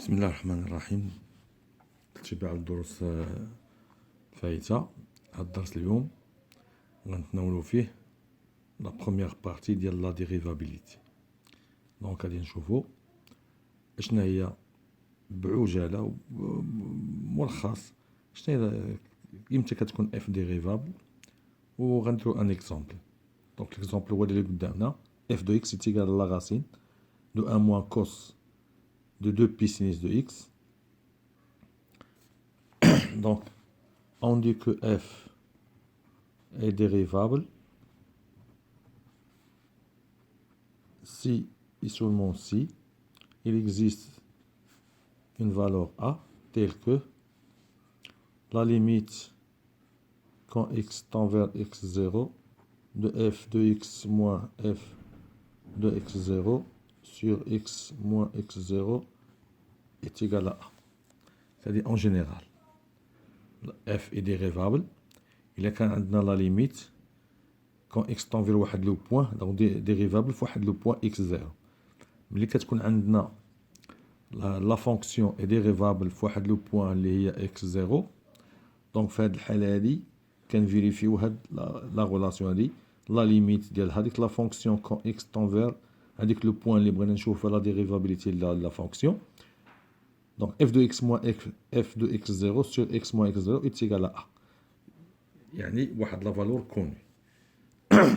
بسم الله الرحمن الرحيم. تتبع الدروس الفايتة. هاد الدرس اليوم غنتناولو فيه لا بروميير بارتي ديال لا ديريفابيليتي. دونك غادي نشوفو اشنا هي بعجالة ملخص شنو هي امتى كتكون اف ديريفابل، وغنديرو ان اكزومبل. دونك الاكزومبل هو اللي قدامنا اف دو اكس تيغال لا راسين دو ان موان كوس de 2 pi sinus de x. Donc, on dit que f est dérivable si et seulement si il existe une valeur a telle que la limite quand x tend vers x0 de f de x moins f de x0 sur x moins x0 est égal à a. C'est-à-dire en général, f est dérivable. Il y a la limite quand x tend vers le point, donc dérivable fois le point x0. Mais la fonction est dérivable fois le point x0. Donc, on vérifie la relation, la limite de la fonction quand x tend vers le point, la dérivabilité de la fonction. Donc, f de x moins f de x0 sur x moins x0 est égal à a. يعني واحد لا فالور كوني.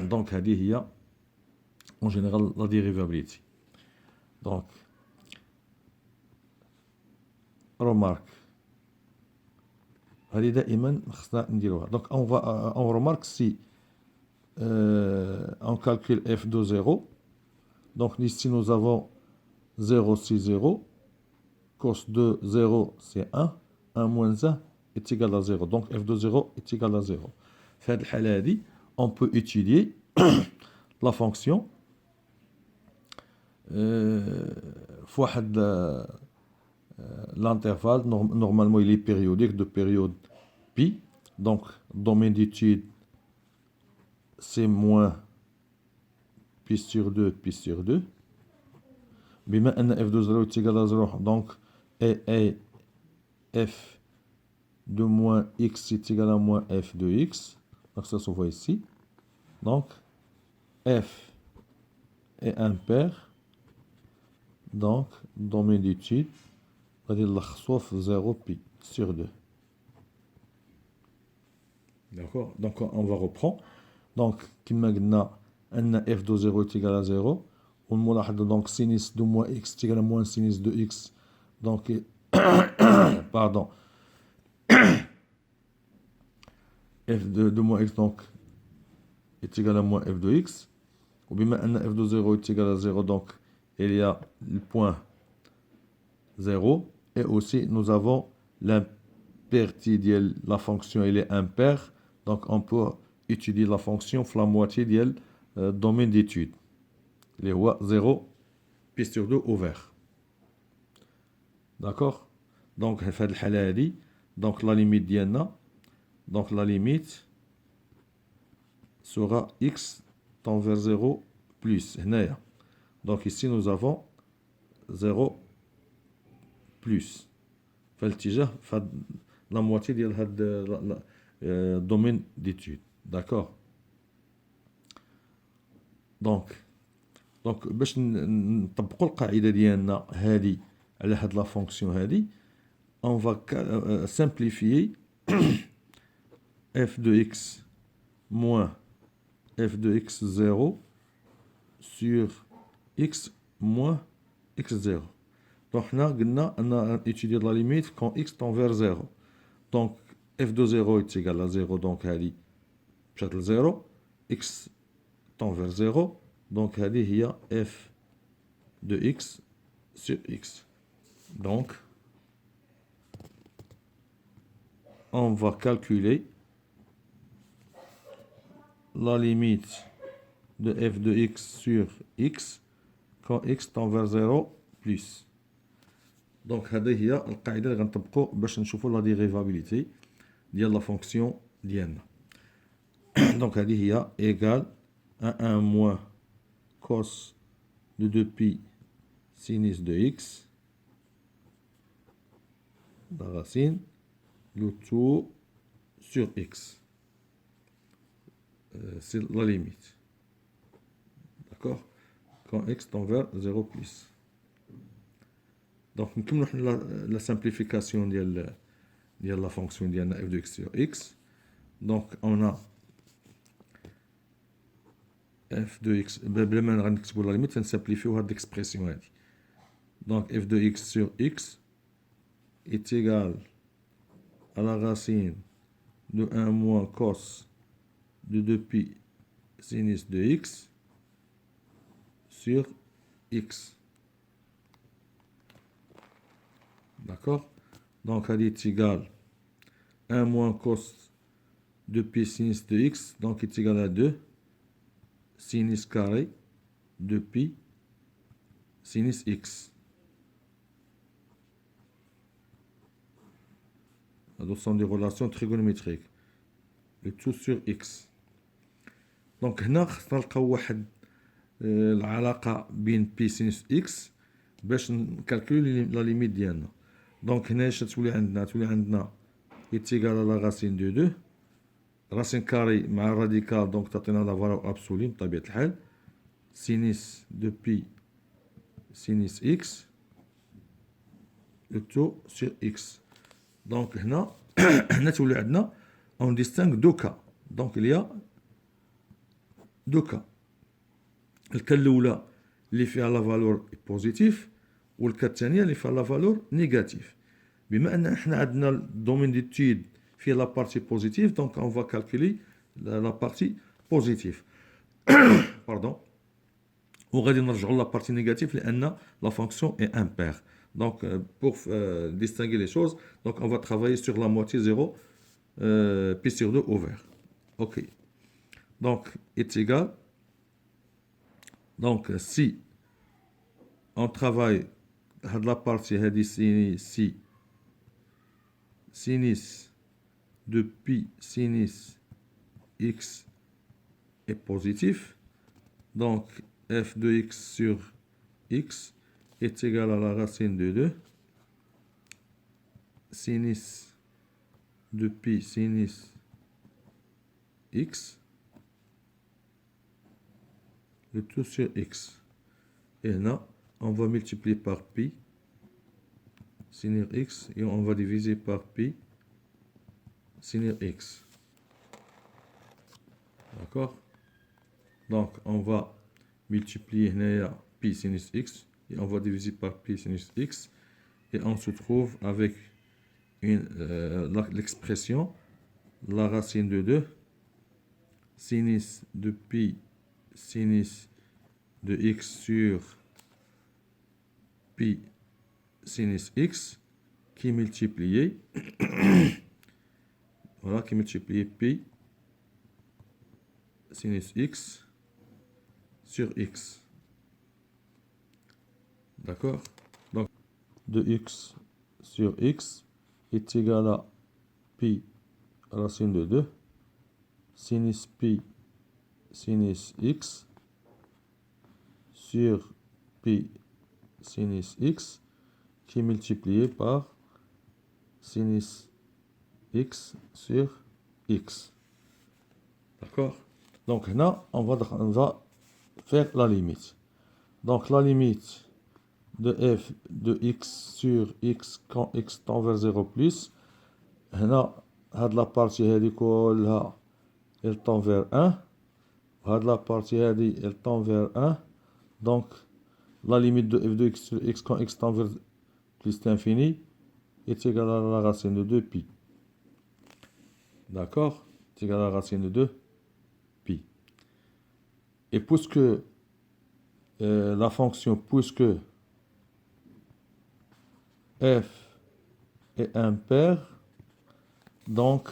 دونك هذه هي اون جينيرال لا ديريفابيليتي. دونك رومارك هذه دائما خصنا نديروها. دونك اون رومارك سي اون كالكول اف دو زيرو. دونك ici nous avons 0 c'est 0, cos de 0 c'est 1, 1 moins 1 est égal à 0. Donc f de 0 est égal à 0. في هذه الحالة هذه on peut étudier la fonction في واحد l'intervalle. Normalement il est périodique de période pi. Donc domaine d'étude c'est moins pi sur 2 pi sur 2. بما أن f de 0 est égal à 0, donc et f de moins x est égal à moins f de x. Donc ça se voit ici. Donc f est impair. Donc domaine d'étude غادي نلخصوه في 0 pi sur 2. D'accord. Donc on va reprendre. Donc كما قلنا أن f de 0 est égal à 0. ونلاحظ donc sinus de moins x est égal à moins sinus de x. Donc pardon, f de moins x donc est égal à moins f de x. Ou bien maintenant f de 0 est égal à 0, donc il y a le point 0. Et aussi nous avons l'imperti de la fonction, elle est impaire. Donc on peut étudier la fonction la moitié du domaine d'étude. Les rois 0 pi sur 2 ouvert. D'accord. Donc donc la limite ديالنا, donc la limite sera x tend vers 0 plus هنايا. Donc ici nous avons 0 plus فالاتجاه la moitié ديال هاد domaine d'étude. D'accord. Donc باش نطبقوا القاعده ديالنا هذه على هاد لا فونكسيون هذه, on va simplifier f de x moins f de x0 sur x moins x0. Donc حنا قلنا ان étudier la limite quand x tend vers 0. Donc f de 0 est égal à 0, donc هذه مشات ل 0, x tend vers 0. Donc هذه هي f de x sur x. Donc on va calculer la limite de f de x sur x quand x tend vers 0 plus. Donc هذه هي القاعدة اللي غنطبقو باش نشوفو لا ديريفابيليتي ديال لا فونكسيون ديالنا. Donc هذه هي égal à 1 moins cos de 2 pi sinus de x la racine, le tout sur x. C'est la limite. D'accord? Quand x tend vers 0 plus. Donc, nous la simplification de la fonction de f de x sur x. Donc, on a f de x, بلا ما نكتبوا la limite, نسمبليفيو هاد l'expression هادي. Donc, f de x sur x est égal à la racine de 1 moins cos de 2pi sinus de x sur x. D'accord? Donc, elle est égale à 1 moins cos de pi sinus de x, donc est égal à 2 sinus carré de pi sinus x. Ce sont des relations trigonométriques. Le tout sur x. Donc, هنا خصنا نلقاو واحد العلاقة بين بي سينوس اكس باش نكالكولي لا ليميت ديالنا. دونك هنا اش تولي عندنا إتيغال على راسين دو 2 راسين كاري مع الراديكال، دونك تعطينا لا فالور ابسولي بطبيعة الحال سينيس دو بي سينيس اكس لو تو سور اكس. دونك هنا تولي عندنا اون ديستانغ دو كا. دونك il دو كا. الكا الاولى اللي فيها لا فالور بوزيتيف والكا الثانيه اللي فيها لا فالور نيجاتيف. بما ان احنا عندنا الدومين ديتود فيه لا بارتي بوزيتيف، دونك اون فا كالكولي لا بارتي بوزيتيف باردون، وغادي نرجعوا لا بارتي نيجاتيف لان لا فونكسيون اي امبير. دونك pour distinguer les choses, donc on va travailler sur la moitié 0 pi sur 2 ouvert. Ok, donc est égal. Donc, si on travaille de la partie si sinus de pi sinus x est positif, donc f de x sur x est égal à la racine de 2 sinus de pi sinus x le tout sur x. Et là, on va multiplier par pi sinus x et on va diviser par pi sinus x. D'accord? Donc, on va multiplier pi sinus x et on va diviser par pi sinus x. Et on se trouve avec l'expression la racine de 2 sinus de pi sinus de x sur pi sinus x qui est multiplié voilà, qui est multiplié pi sinus x sur x. D'accord? Donc de x sur x est égal à pi racine de 2 sinus pi sinus x sur pi sinus x qui est multiplié par sinus x sur x. D'accord? Donc là, on va faire la limite. Donc la limite de f de x sur x quand x tend vers 0 plus, هنا هاد لا بارتي هادي كلها elle tend vers 1 وهاد لا بارتي هادي elle tend vers 1. Donc la limite de f de x sur x quand x tend vers plus l'infini est égale à la racine de 2 pi. D'accord? C'est égal à la racine de 2 pi. Et puisque la fonction, puisque f est impair, donc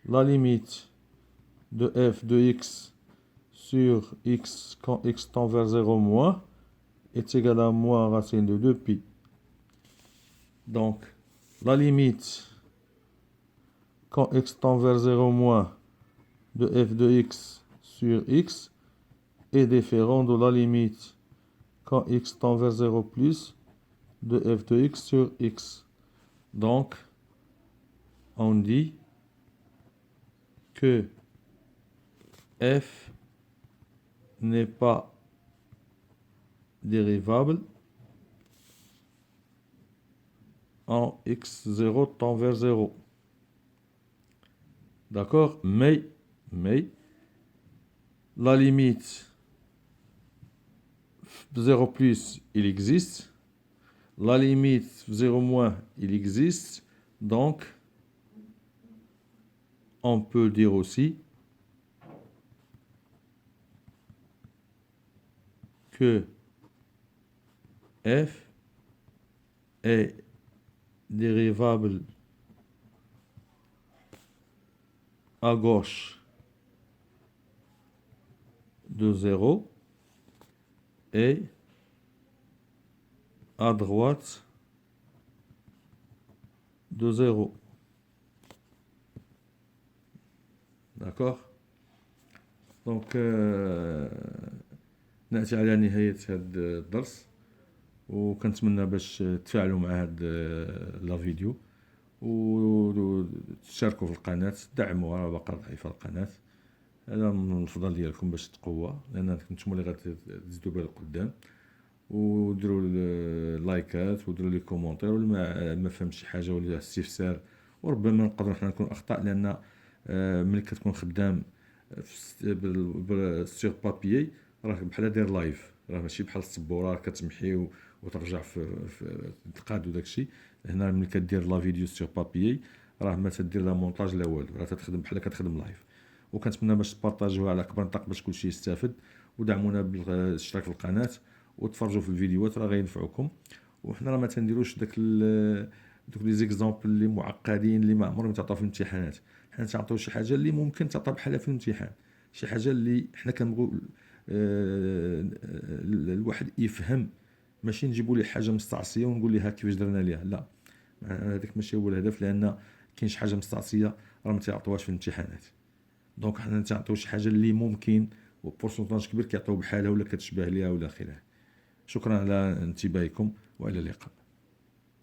la limite de f de x sur x quand x tend vers 0 moins est égale à moins racine de 2 pi. Donc la limite quand x tend vers 0 moins de f de x sur x est différent de la limite quand x tend vers 0 plus de f de x sur x. Donc on dit que f n'est pas dérivable en x0 tend vers 0. D'accord? Mais la limite 0 plus, il existe. La limite 0 moins, il existe. Donc, on peut dire aussi que f est dérivable à gauche de 0 et à droite de 0. D'accord? Donc نأتي على نهاية هذا الدرس، وكنتمنى باش تفاعلوا مع هذا لا فيديو وتشاركوا في القناة، دعموها، باقا ضعيفة القناة. هذا من الفضل ديالكم باش تقوى، لان نتوما اللي غتزيدوا بها لقدام. وديروا اللايكات وديروا لي كومونتير، ولا ما فهمتش شي حاجه ولا استفسار، وربما نقدروا حنا نكون اخطاء، لان ملي كتكون خدام سيغ بابيي راه بحال داير لايف، راه ماشي بحال السبوره كتمحي وترجع في تقاد وداكشي. هنا ملي كدير لا فيديو سيغ بابيي راه ما تدير لا مونتاج لا والو، راه تخدم بحال كتخدم لايف. وكنتمنى باش تبارطاجيوها على اكبر نطاق باش كلشي يستافد، ودعمونا بالاشتراك في القناه وتفرجوا في الفيديوهات، راه غينفعوكم. وحنا راه ما تنديروش دوك لي زيكزامبل اللي معقدين اللي ما عمرهم تعطاو في الامتحانات. حنا تعطيو شي حاجه اللي ممكن تعطى بحالها في الامتحان، شي حاجه اللي حنا كنبغيو الواحد يفهم، ماشي نجيبوا ليه حاجه مستعصيه ونقول ليه ها كيفاش درنا ليها. لا، هذاك ماشي هو الهدف، لان كاين شي حاجه مستعصيه راه ما تعطوهاش في الامتحانات. دونك حنا نعطيو شي حاجه اللي ممكن وبورسونتاج كبير كيعطيو بحالها ولا كتشبه ليها ولا خلافه. شكرا على انتباهكم والى اللقاء.